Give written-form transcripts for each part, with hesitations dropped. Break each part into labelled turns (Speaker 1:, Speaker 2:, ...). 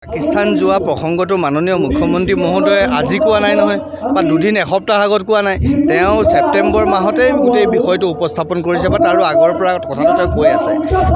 Speaker 1: পাকিস্তান যোৱা প্ৰসংগটো মাননীয় মুখ্যমন্ত্ৰী মহোদয়ে আজি কোৱা নাই নহয় বা দুদিন এসপ্তাহ আগত কোৱা নাই। তেওঁ ছেপ্টেম্বৰ মাহতেই গোটেই বিষয়টো উপস্থাপন কৰিছে বা তাৰো আগৰ পৰা কথাটো তেওঁ কৈ আছে।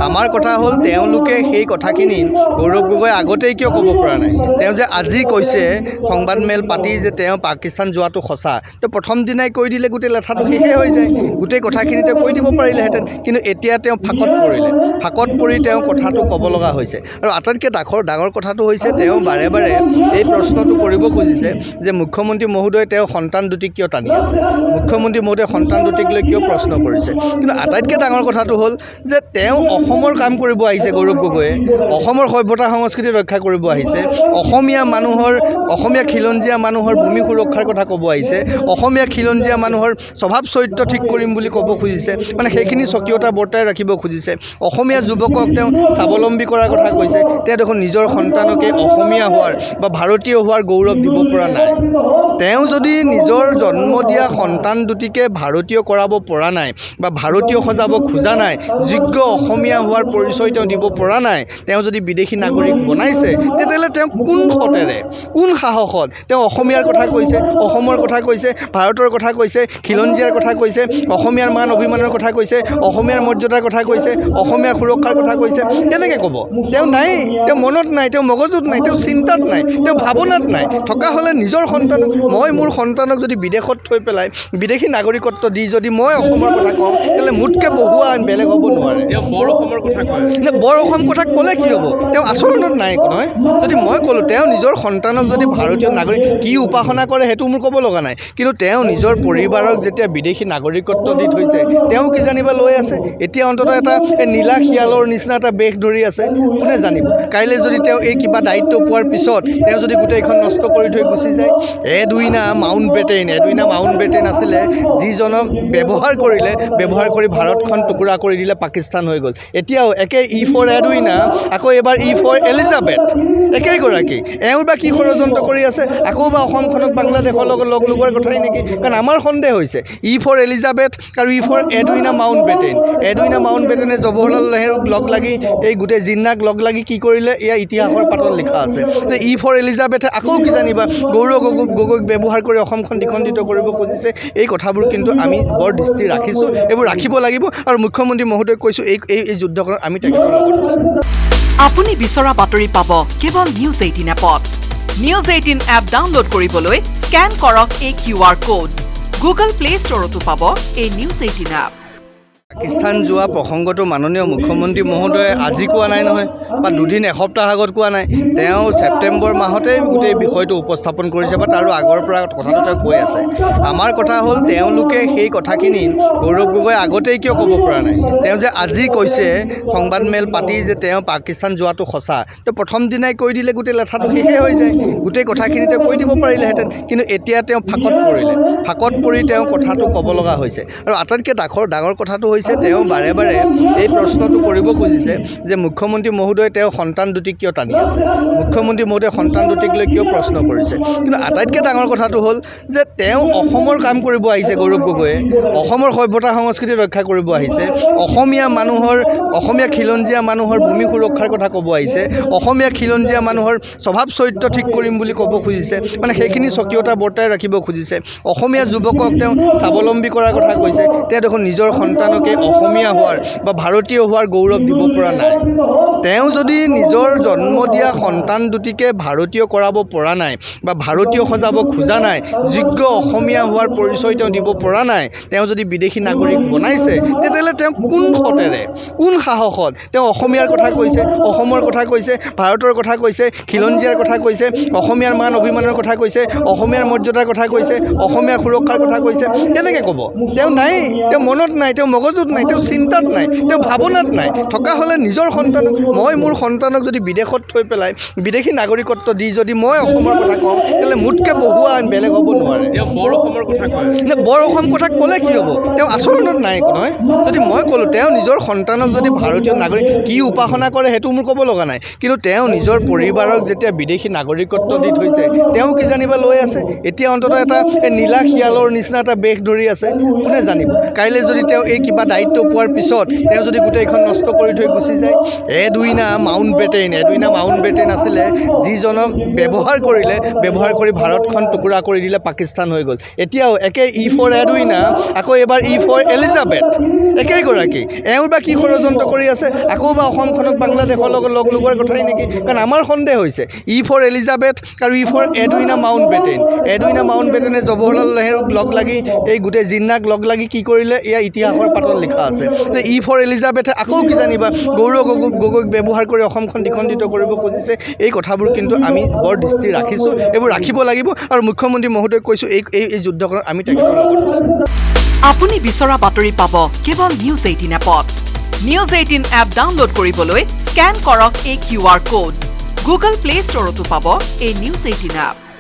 Speaker 1: আমাৰ কথা হ'ল তেওঁলোকে সেই কথাখিনি গৌৰৱ গগৈ আগতেই কিয় ক'ব পৰা নাই। তেওঁ যে আজি কৈছে সংবাদমেল পাতি যে তেওঁ পাকিস্তান যোৱাটো সঁচা, তো প্ৰথম দিনাই কৈ দিলে গোটেই লেঠাটো শেষেই হৈ যায়। গোটেই কথাখিনি তেওঁ কৈ দিব পাৰিলেহেঁতেন, কিন্তু এতিয়া তেওঁ ফাঁকত পৰিলে। ফাঁকত পৰি তেওঁ কথাটো ক'ব লগা হৈছে। আৰু আটাইতকৈ ডাঙৰ কথাটো হৈছে তেওঁ বাৰে বাৰে এই প্ৰশ্নটো কৰিব খুজিছে যে মুখ্যমন্ত্ৰী মহোদয়ে তেওঁ সন্তান দুটিক কিয় টানি আছে, মুখ্যমন্ত্ৰী মহোদয়ে সন্তান দুটিক লৈ কিয় প্ৰশ্ন কৰিছে। কিন্তু আটাইতকৈ ডাঙৰ কথাটো হ'ল যে তেওঁ অসমৰ কাম কৰিব আহিছে। গৌৰৱ গগৈয়ে অসমৰ সভ্যতা সংস্কৃতি ৰক্ষা কৰিব আহিছে। অসমীয়া খিলঞ্জীয়া মানুহৰ ভূমি সুৰক্ষাৰ কথা ক'ব আহিছে। অসমীয়া খিলঞ্জীয়া মানুহৰ স্বভাৱ চৰিত্ৰ ঠিক কৰিম বুলি ক'ব খুজিছে, মানে সেইখিনি স্বকীয়তা বৰ্তাই ৰাখিব খুজিছে। অসমীয়া যুৱকক তেওঁ স্বাৱলম্বী কৰাৰ কথা কৈছে। তেওঁ দেখোন নিজৰ সন্তানকে অসমীয়া হোৱাৰ বা ভাৰতীয় হোৱাৰ গৌৰৱ দিব পৰা নাই। তেওঁ যদি নিজৰ জন্ম দিয়া সন্তান দুটিকে ভাৰতীয় কৰাব পৰা নাই বা ভাৰতীয় সজাব খোজা নাই, যোগ্য অসমীয়া হোৱাৰ পৰিচয় তেওঁ দিব পৰা নাই, তেওঁ যদি বিদেশী নাগৰিক বনাইছে, তেতিয়াহ'লে তেওঁ কোন সতেৰে কোন সাহসত তেওঁ অসমীয়াৰ কথা কৈছে, অসমৰ কথা কৈছে, ভাৰতৰ কথা কৈছে, খিলঞ্জীয়াৰ কথা কৈছে, অসমীয়াৰ মান অভিমানৰ কথা কৈছে, অসমীয়াৰ মৰ্যাদাৰ কথা কৈছে, অসমীয়াৰ সুৰক্ষাৰ কথা কৈছে। কেনেকৈ ক'ব? তেওঁ নাই, তেওঁ মনত নাই, তেওঁ মগজুত নাই, তেওঁ চিন্তাত নাই, তেওঁ ভাৱনাত নাই। থকা হ'লে নিজৰ সন্তানক, মই মোৰ সন্তানক যদি বিদেশত থৈ পেলাই বিদেশী নাগৰিকত্ব দি যদি মই অসমৰ কথা কওঁ, তেতিয়াহ'লে মোতকৈ বহুৱা আন বেলেগ হ'ব নোৱাৰে।
Speaker 2: তেওঁ বৰ অসমৰ কথা কয়
Speaker 1: নে বৰ অসম কথা ক'লে কি হ'ব? তেওঁ আচৰণত নাই নহয়। যদি মই ক'লোঁ তেওঁ নিজৰ সন্তানক যদি ভাৰতীয় নাগৰিক কি উপাসনা কৰে সেইটো মোৰ ক'ব লগা নাই, কিন্তু তেওঁ নিজৰ পৰিবাৰক যেতিয়া বিদেশী নাগৰিকত্ব দি থৈছে, তেওঁ কি জানিবা লৈ আছে। এতিয়া অন্ততঃ এটা নীলা শিয়ালৰ নিচিনা এটা বেশ ধৰি আছে, কোনে জানিব। কাইলৈ যদি তেওঁ এই কিবা দায়িত্ব পোৱাৰ পিছত তেওঁ যদি গোটেইখন নষ্ট কৰি থৈ গুচি যায়। এডুইনা মাউণ্ট বেটেন আছিলে যিজনক ব্যৱহাৰ কৰি ভাৰতখন টুকুৰা কৰি দিলে, পাকিস্তান হৈ গ'ল। এতিয়াও একে E4 এডুইনা, আকৌ এবাৰ E4 এলিজাবেথ, একেইগৰাকী। এওঁ বা কি ষড়যন্ত্ৰ কৰি আছে, আকৌ বা অসমখনক বাংলাদেশৰ লগত লগ লগোৱাৰ কথাই নেকি? কাৰণ আমাৰ সন্দেহ হৈছে E4 এলিজাবেথ আৰু E4 এডুইনা মাউণ্ট বেটেনে জৱাহৰলাল নেহৰুক লগ লাগি এই গোটেই জিন্নাক লগ লাগি কি কৰিলে, এয়া ইতিহাসৰ পাতত লিখা আছে। E4 এলিজাবেথে আকৌ কি জানিবা গৌৰৱ গগৈক ব্যৱহাৰ কৰি অসমখন দ্বিখণ্ডিত কৰিব খুজিছে। এই কথাবোৰ কিন্তু আমি বৰ দৃষ্টি ৰাখিছোঁ, এইবোৰ ৰাখিব লাগিব। আৰু মুখ্যমন্ত্ৰী মহোদয়ক কৈছোঁ এই যুদ্ধখনত আমি তেখেতৰ লগত আছোঁ।
Speaker 3: আপুনি বিচৰা বাতৰি পাব কেৱল নিউজ 18 এপত। নিউজ 18 এপ ডাউনলোড কৰিবলৈ স্কেন কৰক এই QR কোড। গুগল প্লে ষ্টৰতো পাব এই নিউজ 18 এপ।
Speaker 1: পাকিস্তান যোৱা প্ৰসংগটো মাননীয় মুখ্যমন্ত্ৰী মহোদয়ে আজি কোৱা নাই নহয় বা দুদিন এসপ্তাহ আগত কোৱা নাই। তেওঁ ছেপ্টেম্বৰ মাহতেই গোটেই বিষয়টো উপস্থাপন কৰিছে বা তাৰো আগৰ পৰা কথাটো তেওঁ কৈ আছে। আমাৰ কথা হ'ল তেওঁলোকে সেই কথাখিনি গৌৰৱ গগৈ আগতেই কিয় ক'ব পৰা নাই। তেওঁ যে আজি কৈছে সংবাদমেল পাতি যে তেওঁ পাকিস্তান যোৱাটো সঁচা, তো প্ৰথম দিনাই কৈ দিলে গোটেই লেঠাটো শেষেই হৈ যায়। গোটেই কথাখিনি তেওঁ কৈ দিব পাৰিলেহেঁতেন, কিন্তু এতিয়া তেওঁ ফাঁকত পৰিলে। ফাঁকত পৰি তেওঁ কথাটো ক'ব লগা হৈছে। আৰু আটাইতকৈ ডাঙৰ কথাটো হৈছে তেওঁ বাৰে বাৰে এই প্ৰশ্নটো কৰিব খুজিছে যে মুখ্যমন্ত্ৰী মহোদয়ে তেওঁ সন্তান দুটিক কিয় টানি আছে, মুখ্যমন্ত্ৰী মহোদয়ে সন্তান দুটিক লৈ কিয় প্ৰশ্ন কৰিছে। কিন্তু আটাইতকৈ ডাঙৰ কথাটো হ'ল যে তেওঁ অসমৰ কাম কৰিব আহিছে। গৌৰৱ গগৈয়ে অসমৰ সভ্যতা সংস্কৃতি ৰক্ষা কৰিব আহিছে। অসমীয়া খিলঞ্জীয়া মানুহৰ ভূমি সুৰক্ষাৰ কথা ক'ব আহিছে। অসমীয়া খিলঞ্জীয়া মানুহৰ স্বভাৱ চৰিত্ৰ ঠিক কৰিম বুলি ক'ব খুজিছে, মানে সেইখিনি স্বকীয়তা বৰ্তাই ৰাখিব খুজিছে। অসমীয়া যুৱকক তেওঁ স্বাৱলম্বী কৰাৰ কথা কৈছে। তেওঁ দেখোন নিজৰ সন্তানকে অসমীয়া হোৱাৰ বা ভাৰতীয় হোৱাৰ গৌৰৱ দিব পৰা নাই। তেওঁ যদি নিজৰ জন্ম দিয়া সন্তান দুটিকে ভাৰতীয় কৰাব পৰা নাই বা ভাৰতীয় সজাব খোজা নাই, যোগ্য অসমীয়া হোৱাৰ পৰিচয় তেওঁ দিব পৰা নাই, তেওঁ যদি বিদেশী নাগৰিক বনাইছে, তেতিয়াহ'লে তেওঁ কোন সতেৰে কোন সাহসত তেওঁ অসমীয়াৰ কথা কৈছে, অসমৰ কথা কৈছে, ভাৰতৰ কথা কৈছে, খিলঞ্জীয়াৰ কথা কৈছে, অসমীয়াৰ মান অভিমানৰ কথা কৈছে, অসমীয়াৰ মৰ্যাদাৰ কথা কৈছে, অসমীয়াৰ সুৰক্ষাৰ কথা কৈছে। কেনেকৈ ক'ব? তেওঁ নাই, তেওঁ মনত নাই, তেওঁ মগজুত নাই, তেওঁ চিন্তাত নাই, তেওঁ ভাৱনাত নাই। থকা হ'লে নিজৰ সন্তানক, মই মোৰ সন্তানক যদি বিদেশত থৈ পেলাই বিদেশী নাগৰিকত্ব দি যদি মই অসমৰ কথা কওঁ, তেতিয়াহ'লে মোতকৈ বহুৱা আন বেলেগ হ'ব নোৱাৰে।
Speaker 2: তেওঁ বৰ অসমৰ কথা কয়
Speaker 1: নে বৰ অসম কথা ক'লে কি হ'ব? তেওঁ আচৰণত নাই নহয়। যদি মই ক'লোঁ তেওঁ নিজৰ সন্তানক যদি ভাৰতীয় নাগৰিক কি উপাসনা কৰে সেইটো মোৰ ক'ব লগা নাই, কিন্তু তেওঁ নিজৰ পৰিবাৰক যেতিয়া বিদেশী নাগৰিকত্ব দি থৈছে, তেওঁ কি জানিবা লৈ আছে। এতিয়া অন্ততঃ এটা নীলা শিয়ালৰ নিচিনা এটা বেশ ধৰি আছে, কোনে জানিব। কাইলৈ যদি তেওঁ এই কিবা দায়িত্ব পোৱাৰ পিছত তেওঁ যদি গোটেইখন নষ্ট কৰি থৈ গুচি যায়। এডুইনা মাউণ্ট বেটেইন আছিলে যিজনক ব্যৱহাৰ কৰি ভাৰতখন টুকুৰা কৰি দিলে পাকিস্তান হৈ গ'ল। এতিয়াও একে E4 এডুইনা, আকৌ এবাৰ E4 এলিজাবেথ, একেইগৰাকী। এওঁ বা কি ষড়যন্ত্ৰ কৰি আছে, আকৌ বা অসমখনক বাংলাদেশৰ লগত লগ লগোৱাৰ কথাই নেকি? কাৰণ আমাৰ সন্দেহ হৈছে E4 এলিজাবেথ আৰু E4 এডুইনা মাউণ্ট বেটেইনে জৱাহৰলাল নেহৰুক লগ লাগি এই গোটেই জিন্নাক লগ লাগি কি কৰিলে, এয়া ইতিহাসৰ পাতত লিখা আছে। E4 এলিজাবেথে আকৌ কি জানিবা গৌৰৱ গগৈক ব্যৱহাৰ কৰি অসমখন দ্বিখণ্ডিত কৰিব খুজিছে। এই কথাবোৰ কিন্তু আমি বৰ দৃষ্টি ৰাখিছোঁ, এইবোৰ ৰাখিব লাগিব। আৰু মুখ্যমন্ত্ৰী মহোদয়ক কৈছোঁ এই যুদ্ধখনত আমি তেখেতৰ লগত আছোঁ।
Speaker 3: আপুনি বিচৰা বাতৰি পাব কেৱল নিউজ 18 এপত। নিউজ 18 এপ ডাউনলোড কৰিবলৈ স্কেন কৰক এই QR কোড। গুগল প্লে ষ্টৰতো পাব এই নিউজ 18 এপ।